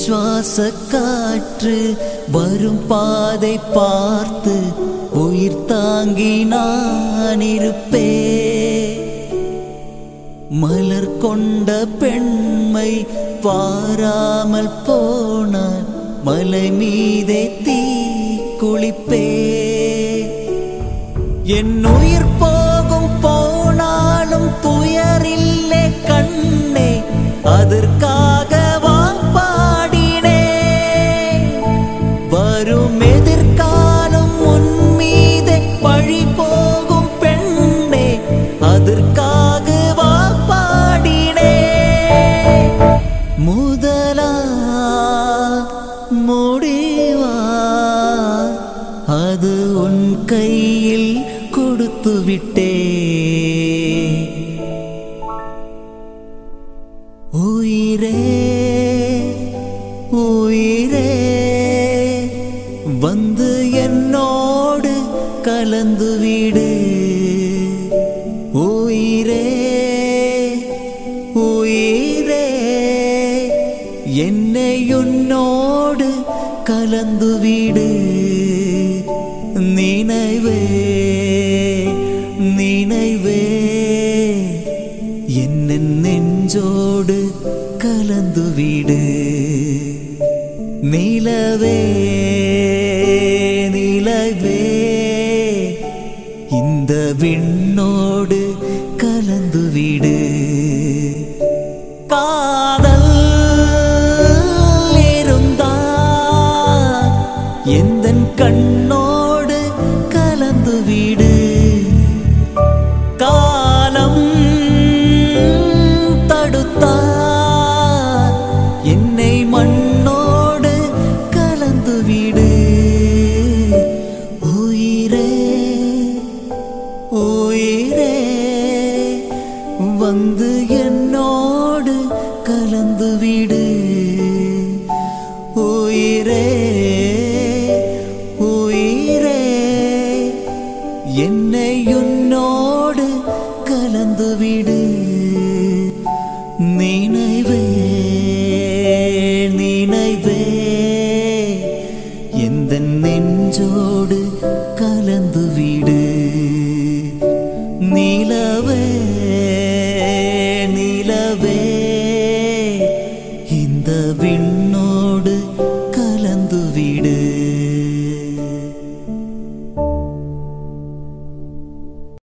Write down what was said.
சுவாச காற்று வரும் பாதை பார்த்து உயிர் தாங்கி நான் இருப்பேன். மலர் கொண்ட பெண்மை பாராமல் போனான் மலை மீதே தீ குளிப்பே. என் உயிர் போகும் போனாலும் துயரில்லை கண்ணே, அதற்காக பாடினே. வரும் எதிர்காலம் உன் மீதே பழி போகும் பெண்ணே, அதற்காக பாடினே. முதலா முடிவா அது உன் கையில் கொடுத்து விட்டே. உயிரே உயிரே வந்து என்னோடு கலந்து விடு. உயிரே உயிரே என்னை உன்னோடு கலந்து விடு. நினைவே நினைவே என்ன நெஞ்சோடு கலந்து விடு. நிலவே நிலவே இந்த விண்ணோடு கலந்து விடு. காதல் இருந்தா எந்தன் கண்ணோடு கலந்து விடு. காலம் தடுத்தா என்னை மண்ணோடு கலந்து விடு. உயிரே உயிரே வந்து என்னோடு கலந்து விடு. உயிரே உயிரே என்னை உன்னோடு கலந்து விடு. நினைவே நினைவே எந்த நெஞ்சோடு கலந்து